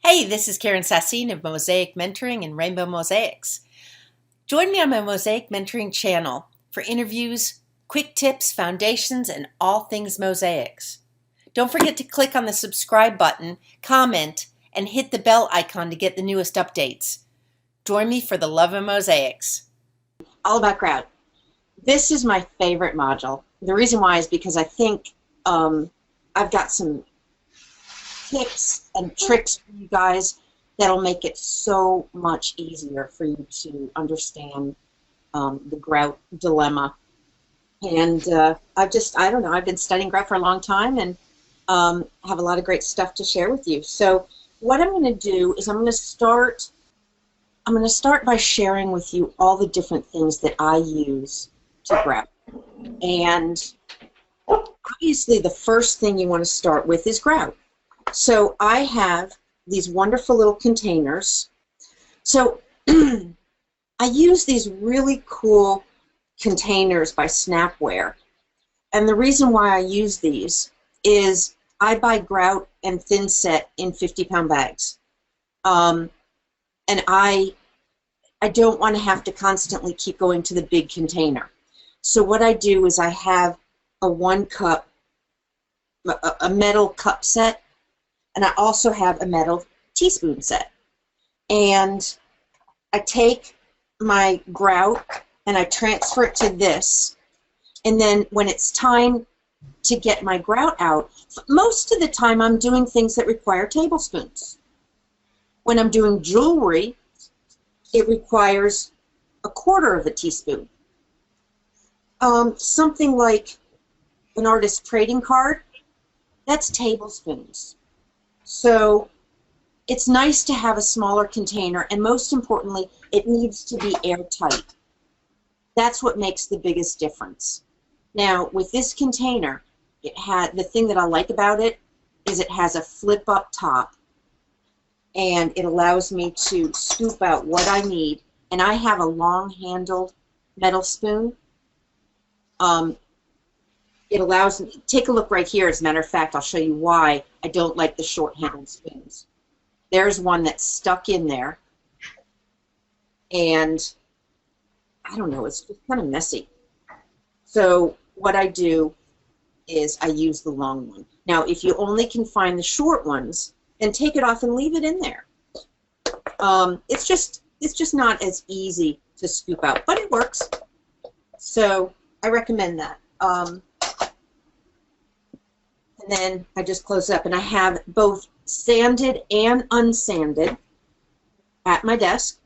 Hey, this is Karen Sassine of Mosaic Mentoring and Rainbow Mosaics. Join me on my Mosaic Mentoring channel for interviews, quick tips, foundations, and all things mosaics. Don't forget to click on the subscribe button, comment, and hit the bell icon to get the newest updates. Join me for the love of mosaics. All about Grout. This is my favorite module. The reason why is because I think I've got some tips and tricks for you guys that'll make it so much easier for you to understand the Grout dilemma. And I don't know, I've been studying Grout for a long time and have a lot of great stuff to share with you. So what I'm going to do is I'm going to start by sharing with you all the different things that I use to Grout. And obviously the first thing you want to start with is Grout. So I have these wonderful little containers. So I use these really cool containers by Snapware. And the reason why I use these is I buy Grout and thin set in 50-pound bags. And I don't want to have to constantly keep going to the big container. So what I do is I have a metal cup set, and I also have a metal teaspoon set. And I take my Grout and I transfer it to this, and then when it's time to get my Grout out, most of the time I'm doing things that require tablespoons. When I'm doing jewelry, it requires a quarter of a teaspoon. Something like an artist's trading card, that's tablespoons. So it's nice to have a smaller container, and most importantly, it needs to be airtight. That's what makes the biggest difference. Now, with this container, the thing that I like about it is it has a flip-up top, and it allows me to scoop out what I need. And I have a long-handled metal spoon. It allows me, take a look right here, as a matter of fact, I'll show you why I don't like the short-handled spoons. There's one that's stuck in there, and I don't know, it's just kind of messy. So what I do is I use the long one. Now, if you only can find the short ones, then take it off and leave it in there. It's just not as easy to scoop out, but it works. So I recommend that. And then I just close it up, and I have both sanded and unsanded at my desk.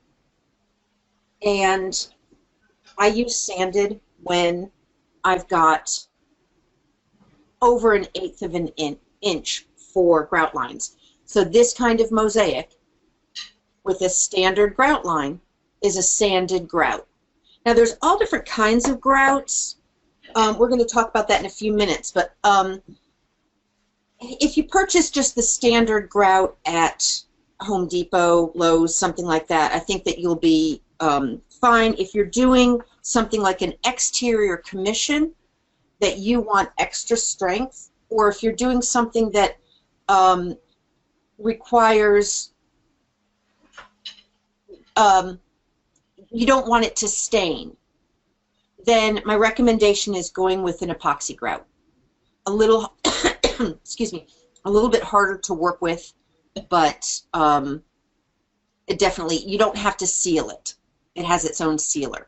And I use sanded when I've got over 1/8 of an inch for grout lines. So this kind of mosaic with a standard grout line is a sanded grout. Now there's all different kinds of grouts. We're going to talk about that in a few minutes, but if you purchase just the standard grout at Home Depot, Lowe's, something like that, I think that you'll be fine. If you're doing something like an exterior commission that you want extra strength, or if you're doing something that requires, you don't want it to stain, then my recommendation is going with an epoxy grout. A little, excuse me, a little bit harder to work with, but it definitely, you don't have to seal it. It has its own sealer.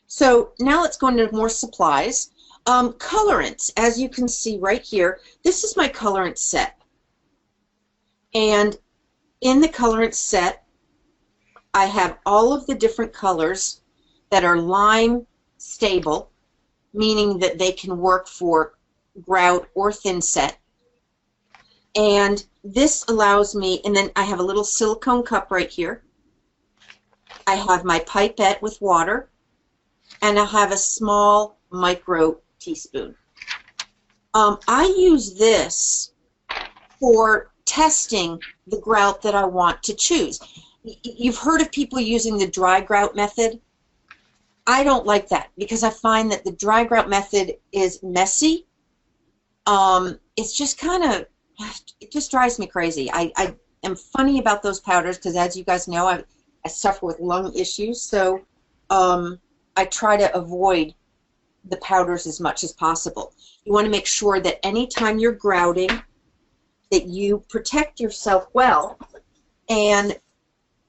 So now let's go into more supplies. Colorants, as you can see right here, this is my colorant set. And in the colorant set, I have all of the different colors that are lime stable, meaning that they can work for grout or thin set. And this allows me, and then I have a little silicone cup right here. I have my pipette with water, and I have a small micro teaspoon. I use this for testing the grout that I want to choose. You've heard of people using the dry grout method. I don't like that because I find that the dry grout method is messy. It's just kind of, it just drives me crazy. am funny about those powders because, as you guys know, I suffer with lung issues, so I try to avoid the powders as much as possible. You want to make sure that anytime you're grouting that you protect yourself well, and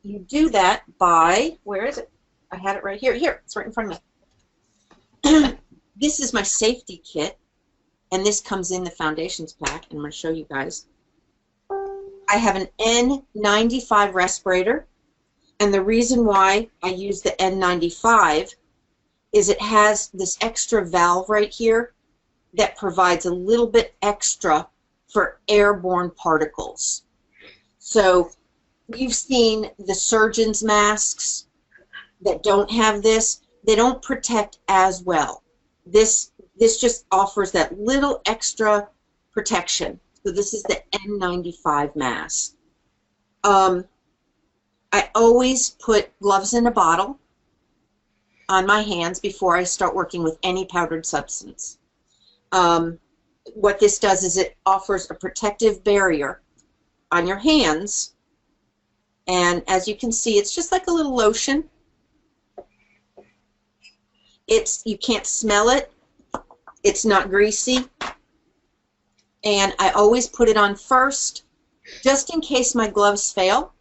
you do that by, where is it? I had it right here. Here, it's right in front of me. This is my safety kit, and this comes in the foundations pack, and I'm going to show you guys. I have an N95 respirator, and the reason why I use the N95 is it has this extra valve right here that provides a little bit extra for airborne particles. So you've seen the surgeon's masks that don't have this. They don't protect as well. This just offers that little extra protection. So this is the N95 mask. I always put gloves in a bottle on my hands before I start working with any powdered substance. What this does is it offers a protective barrier on your hands, and as you can see, it's just like a little lotion. You can't smell it. It's not greasy. And I always put it on first, just in case my gloves fail.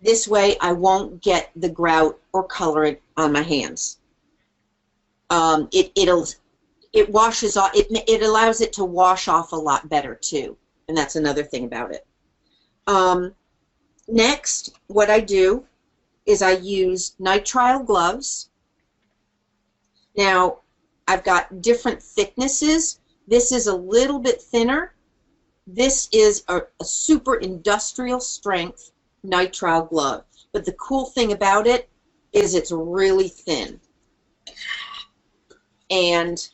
This way I won't get the grout or coloring on my hands. It washes off. It allows it to wash off a lot better too, and that's another thing about it. Next, what I do is I use nitrile gloves. Now, I've got different thicknesses. This is a little bit thinner. This is a super industrial strength nitrile glove. But the cool thing about it is it's really thin. And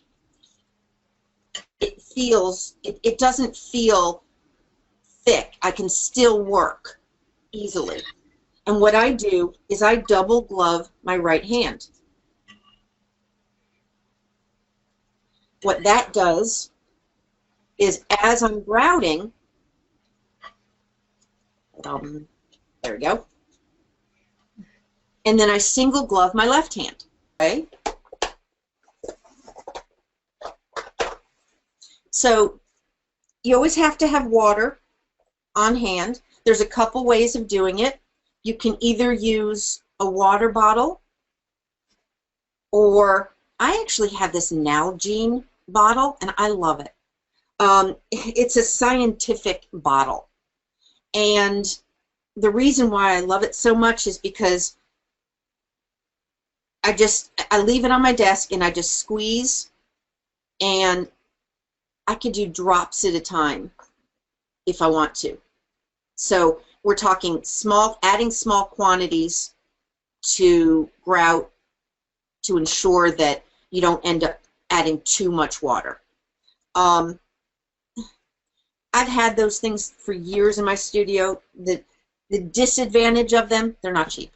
it doesn't feel thick. I can still work easily. And what I do is I double glove my right hand. What that does is, as I'm grouting, there we go, and then I single glove my left hand. Okay? So you always have to have water on hand. There's a couple ways of doing it. You can either use a water bottle, or I actually have this Nalgene bottle, and I love it. It's a scientific bottle, and the reason why I love it so much is because I leave it on my desk and I just squeeze, and I can do drops at a time if I want to. So we're talking adding small quantities to grout to ensure that you don't end up adding too much water. I've had those things for years in my studio. The disadvantage of them, they're not cheap.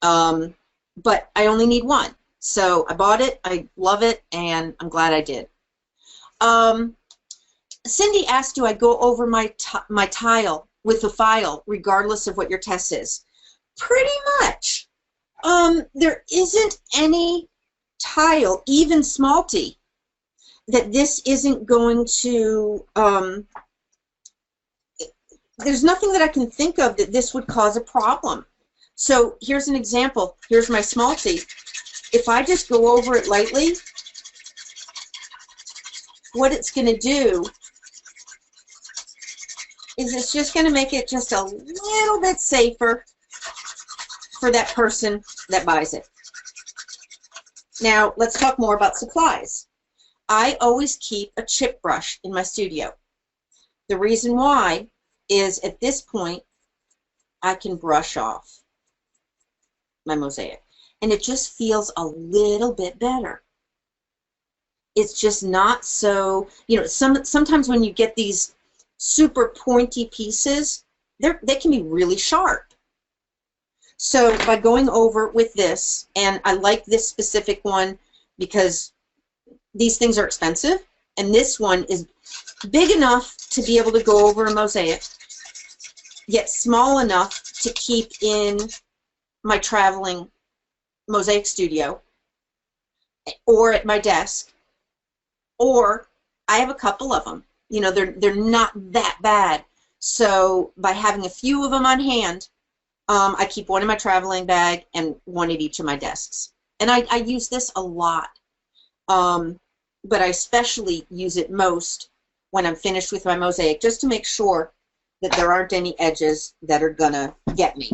But I only need one. So I bought it, I love it, and I'm glad I did. Cindy asked, do I go over my tile with a file regardless of what your test is? Pretty much. There isn't any tile, even smalty, that this isn't going to, there's nothing that I can think of that this would cause a problem. So here's an example. Here's my smalty. If I just go over it lightly, what it's going to do is it's just going to make it just a little bit safer for that person that buys it. Now, let's talk more about supplies. I always keep a chip brush in my studio. The reason why is at this point, I can brush off my mosaic, and it just feels a little bit better. It's just not so, you know, sometimes when you get these super pointy pieces, they can be really sharp. So by going over with this, and I like this specific one because these things are expensive, and this one is big enough to be able to go over a mosaic. yet small enough to keep in my traveling mosaic studio or at my desk, or I have a couple of them. You know, they're not that bad. So by having a few of them on hand, I keep one in my traveling bag and one at each of my desks. And I use this a lot, but I especially use it most when I'm finished with my mosaic, just to make sure that there aren't any edges that are gonna get me.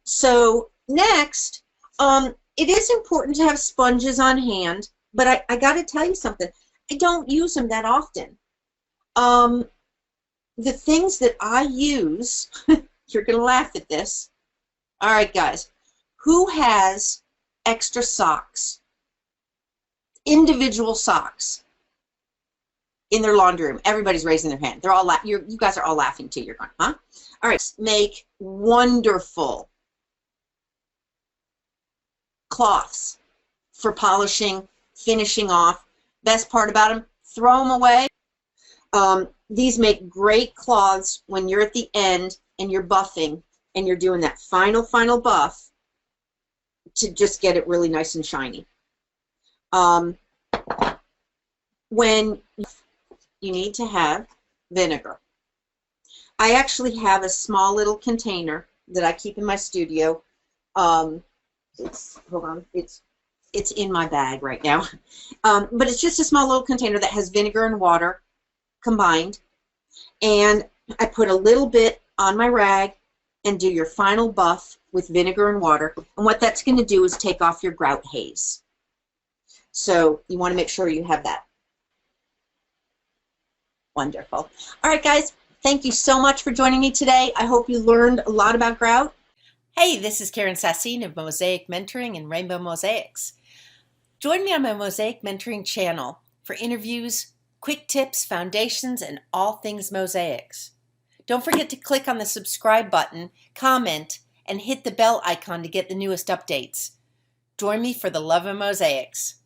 So next, it is important to have sponges on hand, but I got to tell you something. I don't use them that often. The things that I use, you're going to laugh at this. All right, guys. Who has extra socks? Individual socks in their laundry room. Everybody's raising their hand. They're all you guys are all laughing too. You're going, huh? All right. Make wonderful cloths for polishing, finishing off. Best part about them, throw them away. These make great cloths when you're at the end and you're buffing and you're doing that final buff to just get it really nice and shiny. When you need to have vinegar. I actually have a small little container that I keep in my studio. Hold on, it's in my bag right now. But it's just a small little container that has vinegar and water combined. And I put a little bit on my rag and do your final buff with vinegar and water. And what that's going to do is take off your grout haze. So you want to make sure you have that. Wonderful. All right, guys. Thank you so much for joining me today. I hope you learned a lot about grout. Hey, this is Karen Sassine of Mosaic Mentoring and Rainbow Mosaics. Join me on my Mosaic Mentoring channel for interviews, quick tips, foundations, and all things mosaics. Don't forget to click on the subscribe button, comment, and hit the bell icon to get the newest updates. Join me for the love of mosaics.